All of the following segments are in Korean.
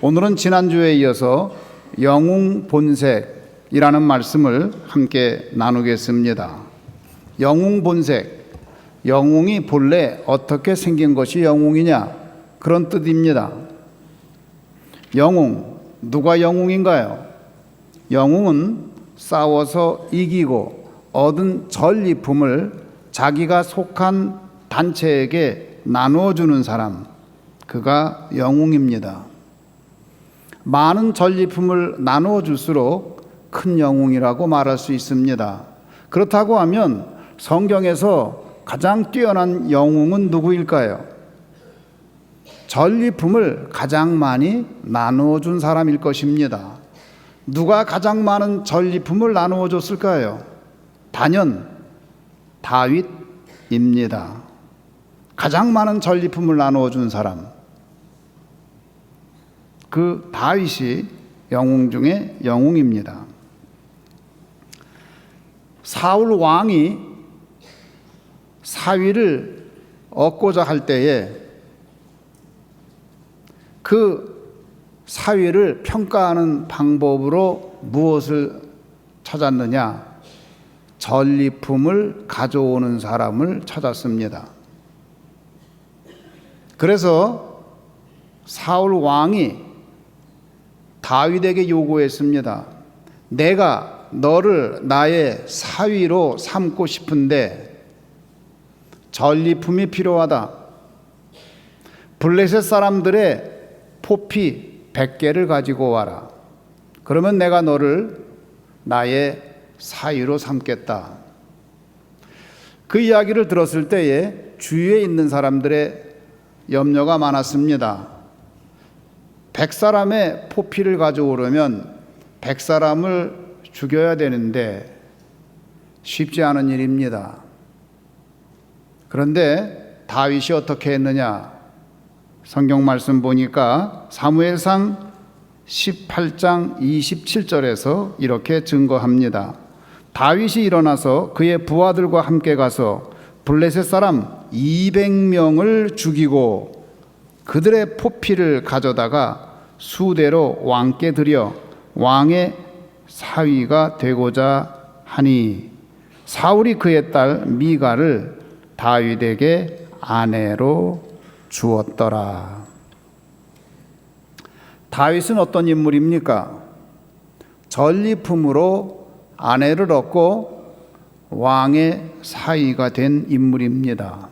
오늘은 지난주에 이어서 영웅 본색이라는 말씀을 함께 나누겠습니다. 영웅 본색, 영웅이 본래 어떻게 생긴 것이 영웅이냐, 그런 뜻입니다. 영웅, 누가 영웅인가요? 영웅은 싸워서 이기고 얻은 전리품을 자기가 속한 단체에게 나누어주는 사람, 그가 영웅입니다. 많은 전리품을 나누어 줄수록 큰 영웅이라고 말할 수 있습니다. 그렇다고 하면 성경에서 가장 뛰어난 영웅은 누구일까요? 전리품을 가장 많이 나누어 준 사람일 것입니다. 누가 가장 많은 전리품을 나누어 줬을까요? 단연 다윗입니다. 가장 많은 전리품을 나누어 준 사람, 그 다윗이 영웅 중에 영웅입니다. 사울 왕이 사위를 얻고자 할 때에 그 사위를 평가하는 방법으로 무엇을 찾았느냐? 전리품을 가져오는 사람을 찾았습니다. 그래서 사울 왕이 다윗에게 요구했습니다. 내가 너를 나의 사위로 삼고 싶은데 전리품이 필요하다. 블레셋 사람들의 포피 100개를 가지고 와라. 그러면 내가 너를 나의 사위로 삼겠다. 그 이야기를 들었을 때에 주위에 있는 사람들의 염려가 많았습니다. 100사람의 포피를 가져오려면 100사람을 죽여야 되는데 쉽지 않은 일입니다. 그런데 다윗이 어떻게 했느냐? 성경 말씀 보니까 사무엘상 18장 27절에서 이렇게 증거합니다. 다윗이 일어나서 그의 부하들과 함께 가서 블레셋 사람 200명을 죽이고 그들의 포피를 가져다가 수대로 왕께 드려 왕의 사위가 되고자 하니 사울이 그의 딸 미가를 다윗에게 아내로 주었더라. 다윗은 어떤 인물입니까? 전리품으로 아내를 얻고 왕의 사위가 된 인물입니다.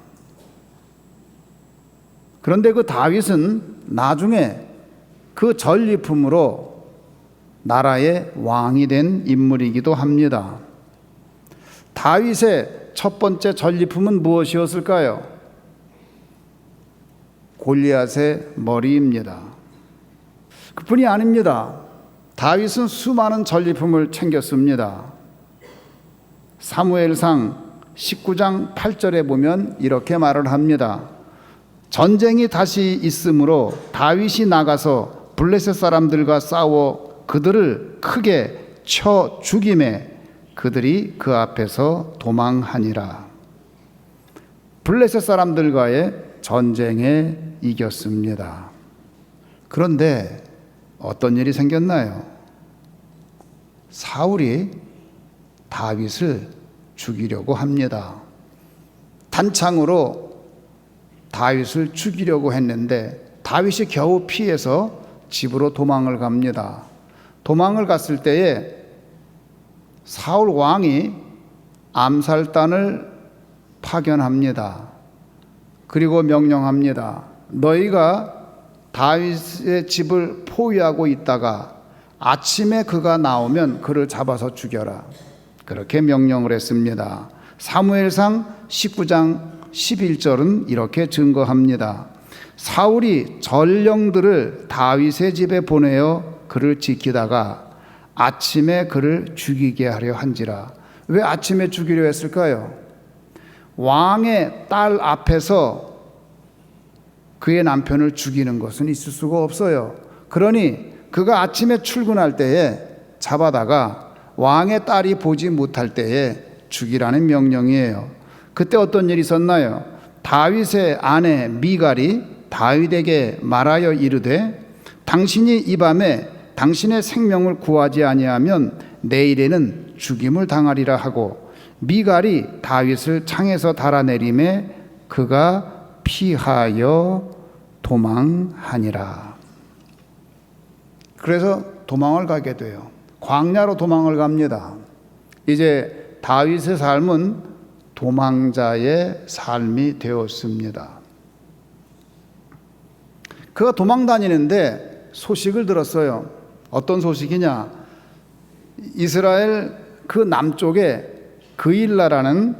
그런데 그 다윗은 나중에 그 전리품으로 나라의 왕이 된 인물이기도 합니다. 다윗의 첫 번째 전리품은 무엇이었을까요? 골리앗의 머리입니다. 그뿐이 아닙니다. 다윗은 수많은 전리품을 챙겼습니다. 사무엘상 19장 8절에 보면 이렇게 말을 합니다. 전쟁이 다시 있으므로 다윗이 나가서 블레셋 사람들과 싸워 그들을 크게 쳐 죽이매 그들이 그 앞에서 도망하니라. 블레셋 사람들과의 전쟁에 이겼습니다. 그런데 어떤 일이 생겼나요? 사울이 다윗을 죽이려고 합니다. 단창으로 다윗을 죽이려고 했는데 다윗이 겨우 피해서 집으로 도망을 갑니다. 도망을 갔을 때에 사울 왕이 암살단을 파견합니다. 그리고 명령합니다. 너희가 다윗의 집을 포위하고 있다가 아침에 그가 나오면 그를 잡아서 죽여라. 그렇게 명령을 했습니다. 사무엘상 19장 11절은 이렇게 증거합니다. 사울이 전령들을 다윗의 집에 보내어 그를 지키다가 아침에 그를 죽이게 하려 한지라. 왜 아침에 죽이려 했을까요? 왕의 딸 앞에서 그의 남편을 죽이는 것은 있을 수가 없어요. 그러니 그가 아침에 출근할 때에 잡아다가 왕의 딸이 보지 못할 때에 죽이라는 명령이에요. 그때 어떤 일이 있었나요? 다윗의 아내 미갈이 다윗에게 말하여 이르되 당신이 이 밤에 당신의 생명을 구하지 아니하면 내일에는 죽임을 당하리라 하고 미갈이 다윗을 창에서 달아내림에 그가 피하여 도망하니라. 그래서 도망을 가게 돼요. 광야로 도망을 갑니다. 이제 다윗의 삶은 도망자의 삶이 되었습니다. 그가 도망 다니는데 소식을 들었어요. 어떤 소식이냐? 이스라엘 그 남쪽에 그일라라는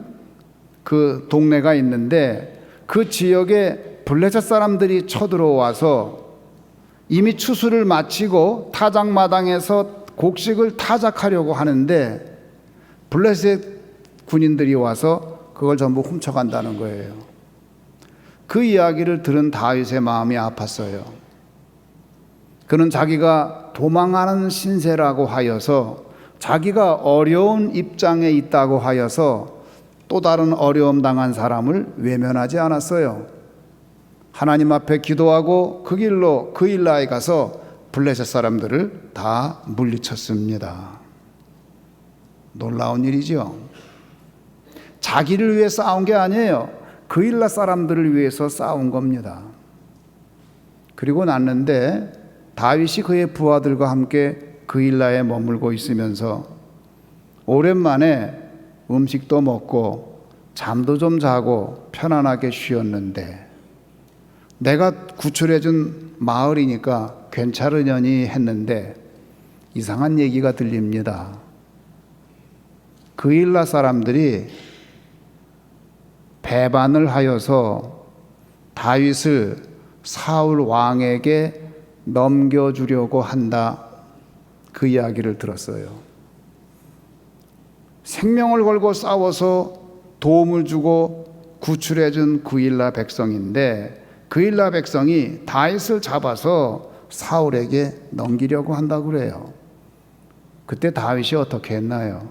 그 동네가 있는데 그 지역에 블레셋 사람들이 쳐들어와서 이미 추수를 마치고 타작마당에서 곡식을 타작하려고 하는데 블레셋 군인들이 와서 그걸 전부 훔쳐간다는 거예요. 그 이야기를 들은 다윗의 마음이 아팠어요. 그는 자기가 도망하는 신세라고 하여서, 자기가 어려운 입장에 있다고 하여서 또 다른 어려움 당한 사람을 외면하지 않았어요. 하나님 앞에 기도하고 그 길로 그일라에 가서 블레셋 사람들을 다 물리쳤습니다. 놀라운 일이죠. 자기를 위해 싸운 게 아니에요. 그일라 사람들을 위해서 싸운 겁니다. 그리고 났는데 다윗이 그의 부하들과 함께 그일라에 머물고 있으면서 오랜만에 음식도 먹고 잠도 좀 자고 편안하게 쉬었는데, 내가 구출해준 마을이니까 괜찮으려니 했는데 이상한 얘기가 들립니다. 그일라 사람들이 배반을 하여서 다윗을 사울 왕에게 넘겨주려고 한다, 그 이야기를 들었어요. 생명을 걸고 싸워서 도움을 주고 구출해준 그일라 백성인데 그일라 백성이 다윗을 잡아서 사울에게 넘기려고 한다고 그래요. 그때 다윗이 어떻게 했나요?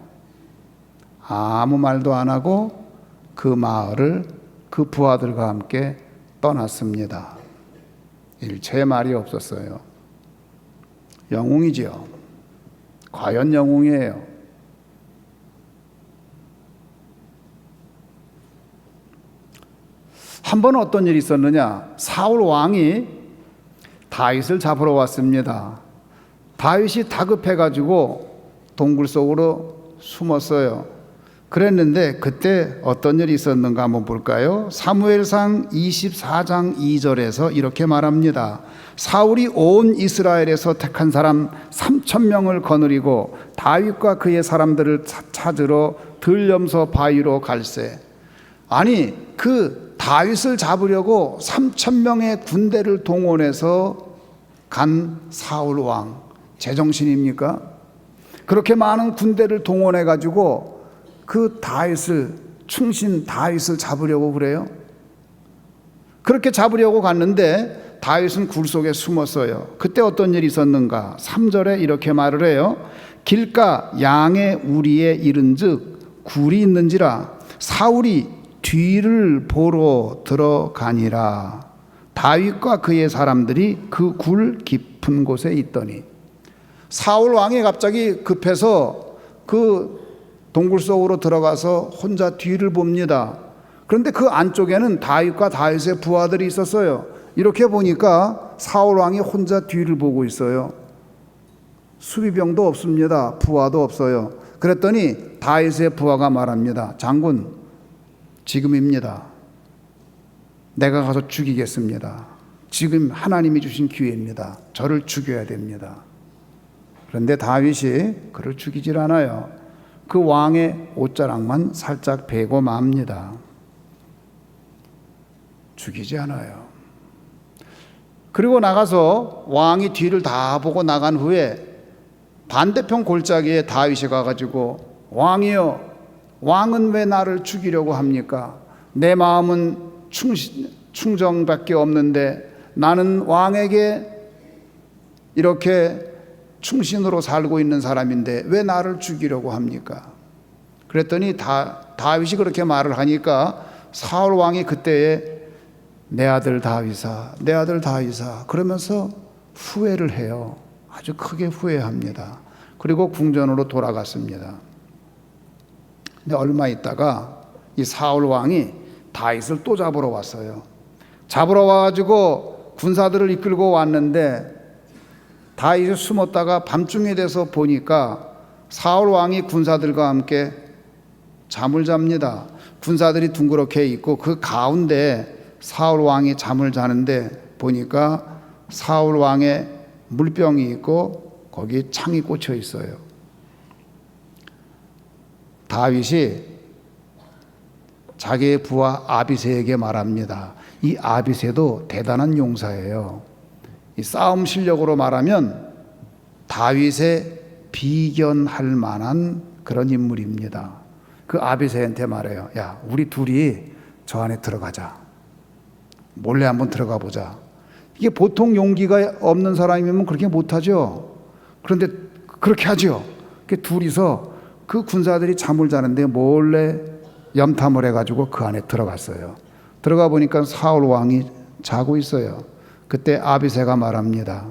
아무 말도 안 하고 그 마을을 그 부하들과 함께 떠났습니다. 일체의 말이 없었어요. 영웅이지요. 과연 영웅이에요. 한 번 어떤 일이 있었느냐? 사울 왕이 다윗을 잡으러 왔습니다. 다윗이 다급해가지고 동굴 속으로 숨었어요. 그랬는데 그때 어떤 일이 있었는가 한번 볼까요? 사무엘상 24장 2절에서 이렇게 말합니다. 사울이 온 이스라엘에서 택한 사람 3,000명을 거느리고 다윗과 그의 사람들을 찾으러 들염소 바위로 갈새. 아니, 그 다윗을 잡으려고 3,000명의 군대를 동원해서 간 사울 왕, 제정신입니까? 그렇게 많은 군대를 동원해 가지고 그 다윗을 잡으려고 그래요? 그렇게 잡으려고 갔는데 다윗은 굴 속에 숨었어요. 그때 어떤 일이 있었는가? 3절에 이렇게 말을 해요. 길가 양의 우리에 이른즉 굴이 있는지라 사울이 뒤를 보러 들어가니라. 다윗과 그의 사람들이 그 굴 깊은 곳에 있더니, 사울 왕이 갑자기 급해서 그 동굴 속으로 들어가서 혼자 뒤를 봅니다. 그런데 그 안쪽에는 다윗과 다윗의 부하들이 있었어요. 이렇게 보니까 사울 왕이 혼자 뒤를 보고 있어요. 수비병도 없습니다. 부하도 없어요. 그랬더니 다윗의 부하가 말합니다. 장군, 지금입니다. 내가 가서 죽이겠습니다. 지금 하나님이 주신 기회입니다. 저를 죽여야 됩니다. 그런데 다윗이 그를 죽이질 않아요. 그 왕의 옷자락만 살짝 베고 맙니다. 죽이지 않아요. 그리고 나가서 왕이 뒤를 다 보고 나간 후에 반대편 골짜기에 다윗이 가가지고, 왕이여, 왕은 왜 나를 죽이려고 합니까? 내 마음은 충정밖에 없는데 나는 왕에게 이렇게 충신으로 살고 있는 사람인데 왜 나를 죽이려고 합니까? 그랬더니 다윗이 그렇게 말을 하니까 사울 왕이 그때에 내 아들 다윗아, 내 아들 다윗아 그러면서 후회를 해요. 아주 크게 후회합니다. 그리고 궁전으로 돌아갔습니다. 근데 얼마 있다가 이 사울 왕이 다윗을 또 잡으러 왔어요. 잡으러 와가지고 군사들을 이끌고 왔는데 다윗이 숨었다가 밤중에 돼서 보니까 사울 왕이 군사들과 함께 잠을 잡니다. 군사들이 둥그렇게 있고 그 가운데 사울 왕이 잠을 자는데 보니까 사울 왕의 물병이 있고 거기 창이 꽂혀 있어요. 다윗이 자기의 부하 아비새에게 말합니다. 이 아비새도 대단한 용사예요. 이 싸움 실력으로 말하면 다윗에 비견할 만한 그런 인물입니다. 그 아비새한테 말해요. 야, 우리 둘이 저 안에 들어가자. 몰래 한번 들어가 보자. 이게 보통 용기가 없는 사람이면 그렇게 못하죠. 그런데 그렇게 하죠. 그 둘이서 그 군사들이 잠을 자는데 몰래 염탐을 해가지고 그 안에 들어갔어요. 들어가 보니까 사울 왕이 자고 있어요. 그때 아비새가 말합니다.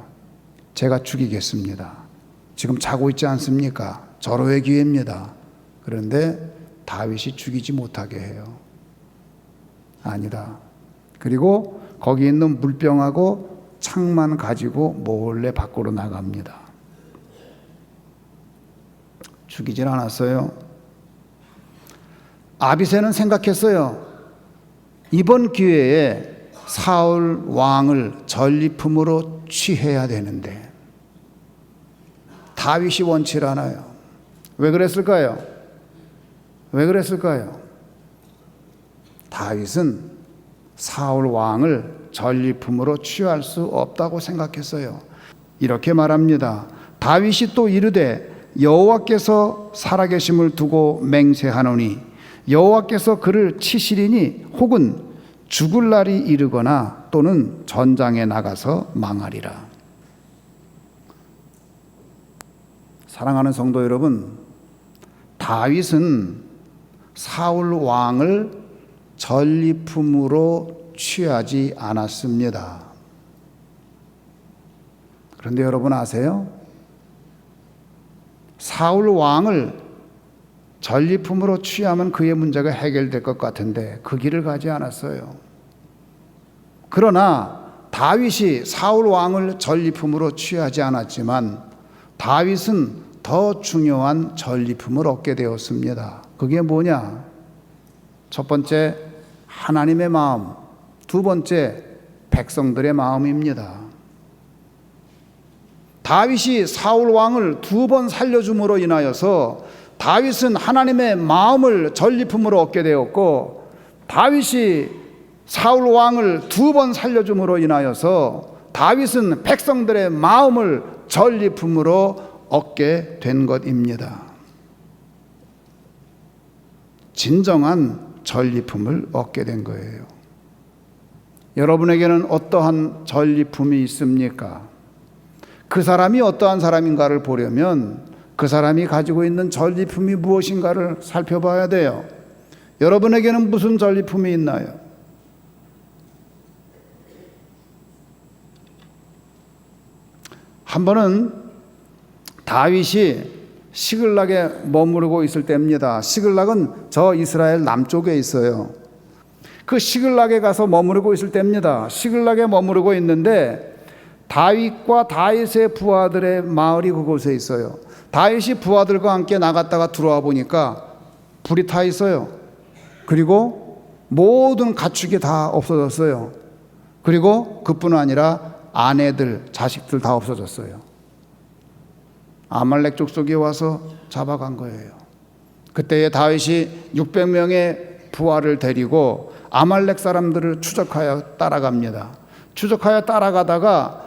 제가 죽이겠습니다. 지금 자고 있지 않습니까? 절호의 기회입니다. 그런데 다윗이 죽이지 못하게 해요. 아니다. 그리고 거기 있는 물병하고 창만 가지고 몰래 밖으로 나갑니다. 죽이질 않았어요. 아비새는 생각했어요. 이번 기회에 사울 왕을 전리품으로 취해야 되는데 다윗이 원치 않아요. 왜 그랬을까요? 왜 그랬을까요? 다윗은 사울 왕을 전리품으로 취할 수 없다고 생각했어요. 이렇게 말합니다. 다윗이 또 이르되 여호와께서 살아계심을 두고 맹세하노니 여호와께서 그를 치시리니 혹은 죽을 날이 이르거나 또는 전장에 나가서 망하리라. 사랑하는 성도 여러분, 다윗은 사울 왕을 전리품으로 취하지 않았습니다. 그런데 여러분 아세요? 사울 왕을 전리품으로 취하면 그의 문제가 해결될 것 같은데 그 길을 가지 않았어요. 그러나 다윗이 사울 왕을 전리품으로 취하지 않았지만 다윗은 더 중요한 전리품을 얻게 되었습니다. 그게 뭐냐? 첫 번째, 하나님의 마음. 두 번째, 백성들의 마음입니다. 다윗이 사울 왕을 두 번 살려줌으로 인하여서 다윗은 하나님의 마음을 전리품으로 얻게 되었고, 다윗이 사울 왕을 두 번 살려줌으로 인하여서 다윗은 백성들의 마음을 전리품으로 얻게 된 것입니다. 진정한 전리품을 얻게 된 거예요. 여러분에게는 어떠한 전리품이 있습니까? 그 사람이 어떠한 사람인가를 보려면 그 사람이 가지고 있는 전리품이 무엇인가를 살펴봐야 돼요. 여러분에게는 무슨 전리품이 있나요? 한 번은 다윗이 시글락에 머무르고 있을 때입니다. 시글락은 저 이스라엘 남쪽에 있어요. 그 시글락에 가서 머무르고 있을 때입니다. 시글락에 머무르고 있는데 다윗과 다윗의 부하들의 마을이 그곳에 있어요. 다윗이 부하들과 함께 나갔다가 들어와 보니까 불이 타 있어요. 그리고 모든 가축이 다 없어졌어요. 그리고 그뿐 아니라 아내들, 자식들 다 없어졌어요. 아말렉 족속이 와서 잡아간 거예요. 그때에 다윗이 600명의 부하를 데리고 아말렉 사람들을 추적하여 따라갑니다. 추적하여 따라가다가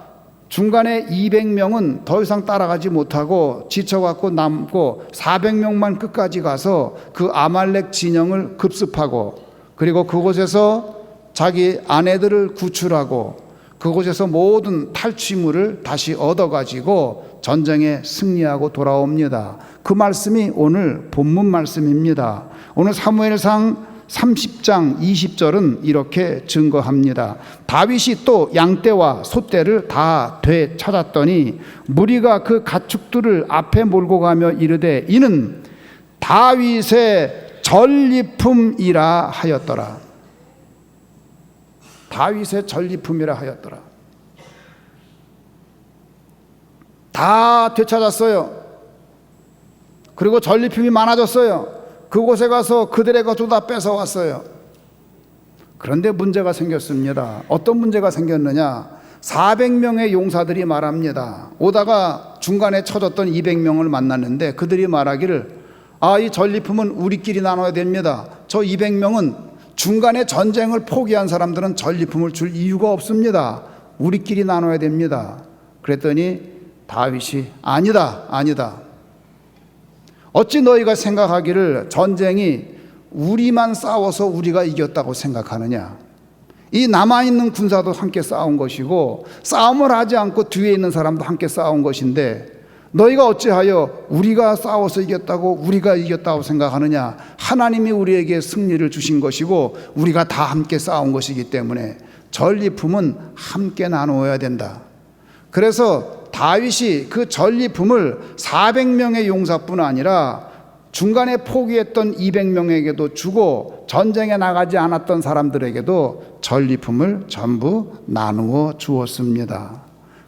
중간에 200명은 더 이상 따라가지 못하고 지쳐갖고 남고 400명만 끝까지 가서 그 아말렉 진영을 급습하고, 그리고 그곳에서 자기 아내들을 구출하고 그곳에서 모든 탈취물을 다시 얻어가지고 전쟁에 승리하고 돌아옵니다. 그 말씀이 오늘 본문 말씀입니다. 오늘 사무엘상 30장 20절은 이렇게 증거합니다. 다윗이 또 양떼와 소떼를 다 되찾았더니 무리가 그 가축들을 앞에 몰고 가며 이르되 이는 다윗의 전리품이라 하였더라. 다윗의 전리품이라 하였더라. 다 되찾았어요. 그리고 전리품이 많아졌어요. 그곳에 가서 그들의 것도 다 뺏어왔어요. 그런데 문제가 생겼습니다. 어떤 문제가 생겼느냐? 400명의 용사들이 말합니다. 오다가 중간에 쳐졌던 200명을 만났는데 그들이 말하기를 이 전리품은 우리끼리 나눠야 됩니다. 저 200명은 중간에 전쟁을 포기한 사람들은 전리품을 줄 이유가 없습니다. 우리끼리 나눠야 됩니다. 그랬더니 다윗이 아니다. 어찌 너희가 생각하기를 전쟁이 우리만 싸워서 우리가 이겼다고 생각하느냐? 이 남아있는 군사도 함께 싸운 것이고 싸움을 하지 않고 뒤에 있는 사람도 함께 싸운 것인데 너희가 어찌하여 우리가 싸워서 이겼다고 우리가 이겼다고 생각하느냐? 하나님이 우리에게 승리를 주신 것이고 우리가 다 함께 싸운 것이기 때문에 전리품은 함께 나누어야 된다. 그래서 다윗이 그 전리품을 400명의 용사뿐 아니라 중간에 포기했던 200명에게도 주고 전쟁에 나가지 않았던 사람들에게도 전리품을 전부 나누어 주었습니다.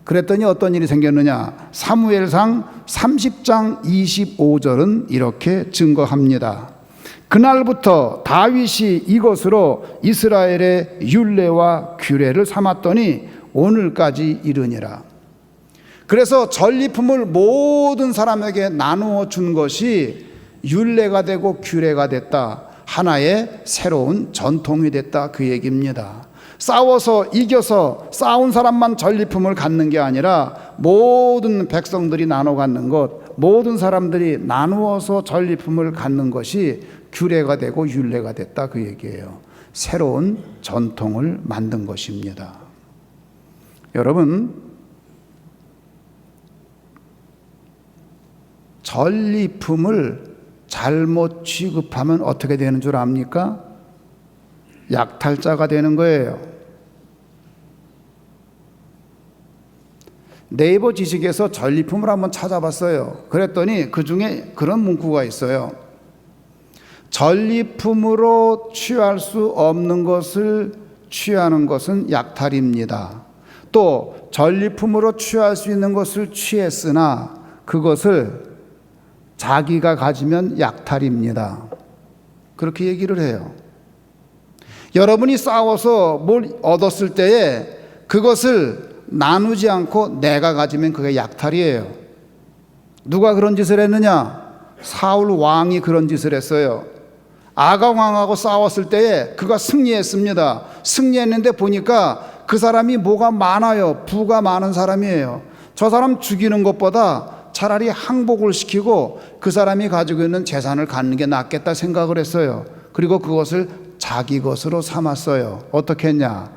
그랬더니 어떤 일이 생겼느냐? 사무엘상 30장 25절은 이렇게 증거합니다. 그날부터 다윗이 이것으로 이스라엘의 율례와 규례를 삼았더니 오늘까지 이르니라. 그래서 전리품을 모든 사람에게 나누어 준 것이 율례가 되고 규례가 됐다. 하나의 새로운 전통이 됐다. 그 얘기입니다. 싸워서 이겨서 싸운 사람만 전리품을 갖는 게 아니라 모든 백성들이 나눠 갖는 것, 모든 사람들이 나누어서 전리품을 갖는 것이 규례가 되고 율례가 됐다. 그 얘기예요. 새로운 전통을 만든 것입니다. 여러분, 전리품을 잘못 취급하면 어떻게 되는 줄 압니까? 약탈자가 되는 거예요. 네이버 지식에서 전리품을 한번 찾아봤어요. 그랬더니 그 중에 그런 문구가 있어요. 전리품으로 취할 수 없는 것을 취하는 것은 약탈입니다. 또 전리품으로 취할 수 있는 것을 취했으나 그것을 자기가 가지면 약탈입니다. 그렇게 얘기를 해요. 여러분이 싸워서 뭘 얻었을 때에 그것을 나누지 않고 내가 가지면 그게 약탈이에요. 누가 그런 짓을 했느냐? 사울 왕이 그런 짓을 했어요. 아각 왕하고 싸웠을 때에 그가 승리했습니다. 승리했는데 보니까 그 사람이 뭐가 많아요. 부가 많은 사람이에요. 저 사람 죽이는 것보다 차라리 항복을 시키고 그 사람이 가지고 있는 재산을 갖는 게 낫겠다 생각을 했어요. 그리고 그것을 자기 것으로 삼았어요. 어떻게 했냐?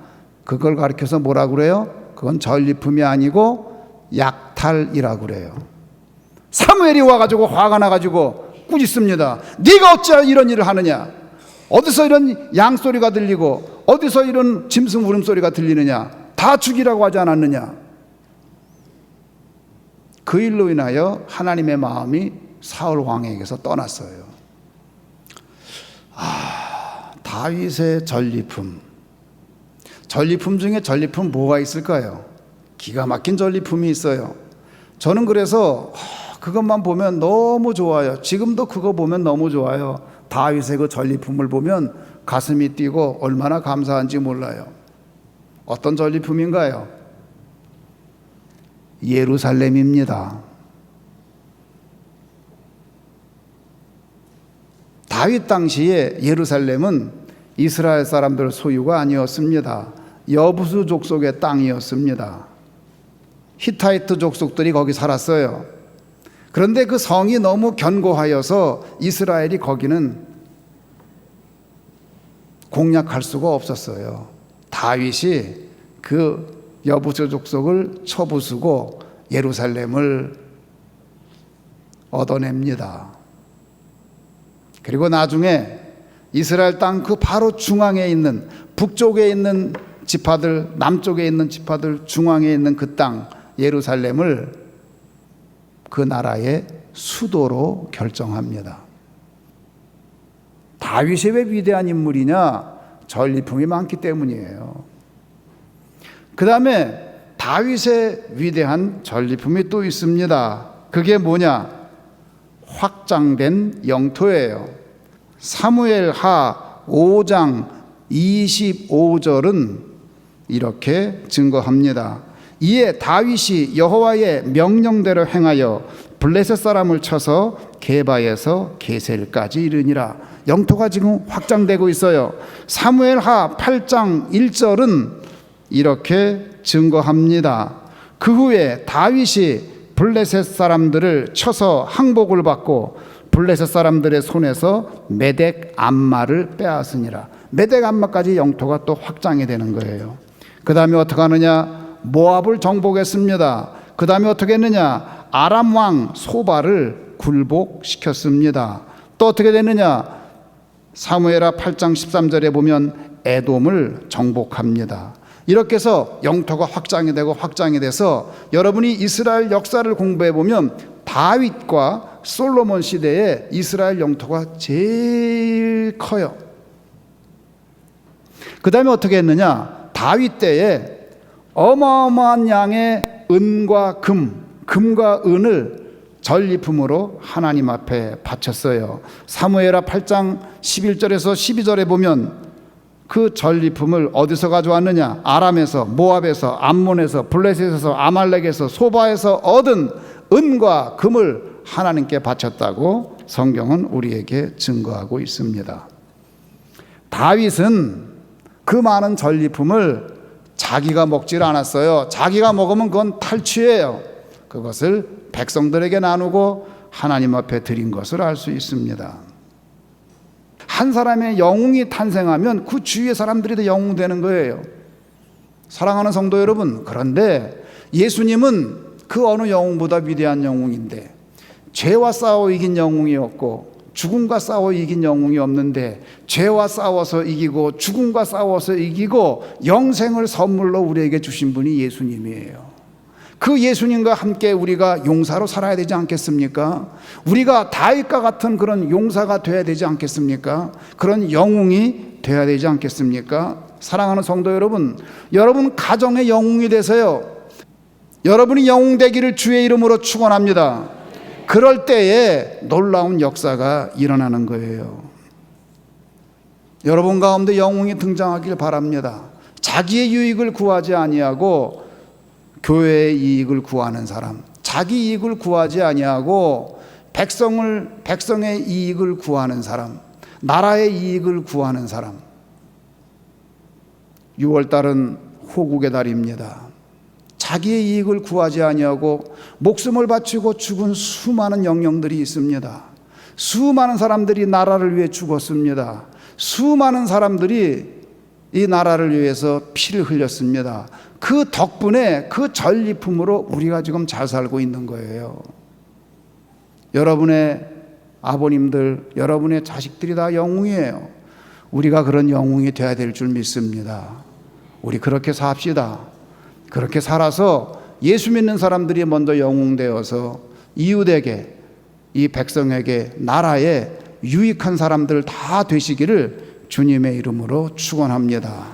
그걸 가리켜서 뭐라고 그래요? 그건 전리품이 아니고 약탈이라고 그래요. 사무엘이 와가지고 화가 나가지고 꾸짖습니다. 네가 어찌 이런 일을 하느냐? 어디서 이런 양소리가 들리고 어디서 이런 짐승 울음소리가 들리느냐? 다 죽이라고 하지 않았느냐? 그 일로 인하여 하나님의 마음이 사울 왕에게서 떠났어요. 다윗의 전리품. 전리품 중에 전리품 뭐가 있을까요? 기가 막힌 전리품이 있어요. 저는 그래서 그것만 보면 너무 좋아요. 지금도 그거 보면 너무 좋아요. 다윗의 그 전리품을 보면 가슴이 뛰고 얼마나 감사한지 몰라요. 어떤 전리품인가요? 예루살렘입니다. 다윗 당시에 예루살렘은 이스라엘 사람들 소유가 아니었습니다. 여부수 족속의 땅이었습니다. 히타이트 족속들이 거기 살았어요. 그런데 그 성이 너무 견고하여서 이스라엘이 거기는 공략할 수가 없었어요. 다윗이 그 여부수 족속을 쳐부수고 예루살렘을 얻어냅니다. 그리고 나중에 이스라엘 땅 그 바로 중앙에 있는, 북쪽에 있는 지파들, 남쪽에 있는 지파들, 중앙에 있는 그 땅 예루살렘을 그 나라의 수도로 결정합니다. 다윗이 왜 위대한 인물이냐? 전리품이 많기 때문이에요. 그 다음에 다윗의 위대한 전리품이 또 있습니다. 그게 뭐냐? 확장된 영토예요. 사무엘하 5장 25절은 이렇게 증거합니다. 이에 다윗이 여호와의 명령대로 행하여 블레셋 사람을 쳐서 게바에서 게셀까지 이르니라. 영토가 지금 확장되고 있어요. 사무엘하 8장 1절은 이렇게 증거합니다. 그 후에 다윗이 블레셋 사람들을 쳐서 항복을 받고 블레셋 사람들의 손에서 메덱 암마를 빼앗으니라. 메덱 암마까지 영토가 또 확장이 되는 거예요. 그 다음에 어떻게 하느냐? 모압을 정복했습니다. 그 다음에 어떻게 했느냐? 아람 왕 소바를 굴복시켰습니다. 또 어떻게 됐느냐? 사무엘하 8장 13절에 보면 에돔을 정복합니다. 이렇게 해서 영토가 확장이 되고 확장이 돼서 여러분이 이스라엘 역사를 공부해 보면 다윗과 솔로몬 시대에 이스라엘 영토가 제일 커요. 그 다음에 어떻게 했느냐? 다윗 때에 어마어마한 양의 은과 금과 은을 전리품으로 하나님 앞에 바쳤어요. 사무엘하 8장 11절에서 12절에 보면 그 전리품을 어디서 가져왔느냐? 아람에서, 모압에서, 암몬에서, 블레셋에서, 아말렉에서, 소바에서 얻은 은과 금을 하나님께 바쳤다고 성경은 우리에게 증거하고 있습니다. 다윗은 그 많은 전리품을 자기가 먹질 않았어요. 자기가 먹으면 그건 탈취예요. 그것을 백성들에게 나누고 하나님 앞에 드린 것을 알 수 있습니다. 한 사람의 영웅이 탄생하면 그 주위의 사람들이 다 영웅 되는 거예요. 사랑하는 성도 여러분, 그런데 예수님은 그 어느 영웅보다 위대한 영웅인데 죄와 싸워 이긴 영웅이었고 죽음과 싸워 이긴 영웅이 없는데 죄와 싸워서 이기고 죽음과 싸워서 이기고 영생을 선물로 우리에게 주신 분이 예수님이에요. 그 예수님과 함께 우리가 용사로 살아야 되지 않겠습니까? 우리가 다윗과 같은 그런 용사가 되어야 되지 않겠습니까? 그런 영웅이 되어야 되지 않겠습니까? 사랑하는 성도 여러분, 여러분 가정의 영웅이 되세요. 여러분이 영웅 되기를 주의 이름으로 축원합니다. 그럴 때에 놀라운 역사가 일어나는 거예요. 여러분 가운데 영웅이 등장하길 바랍니다. 자기의 유익을 구하지 아니하고 교회의 이익을 구하는 사람, 자기 이익을 구하지 아니하고 백성의 이익을 구하는 사람, 나라의 이익을 구하는 사람. 6월달은 호국의 달입니다. 자기의 이익을 구하지 아니하고 목숨을 바치고 죽은 수많은 영령들이 있습니다. 수많은 사람들이 나라를 위해 죽었습니다. 수많은 사람들이 이 나라를 위해서 피를 흘렸습니다. 그 덕분에 그 전리품으로 우리가 지금 잘 살고 있는 거예요. 여러분의 아버님들, 여러분의 자식들이 다 영웅이에요. 우리가 그런 영웅이 되어야 될 줄 믿습니다. 우리 그렇게 삽시다. 그렇게 살아서 예수 믿는 사람들이 먼저 영웅 되어서 이웃에게, 이 백성에게, 나라에 유익한 사람들 다 되시기를 주님의 이름으로 축원합니다.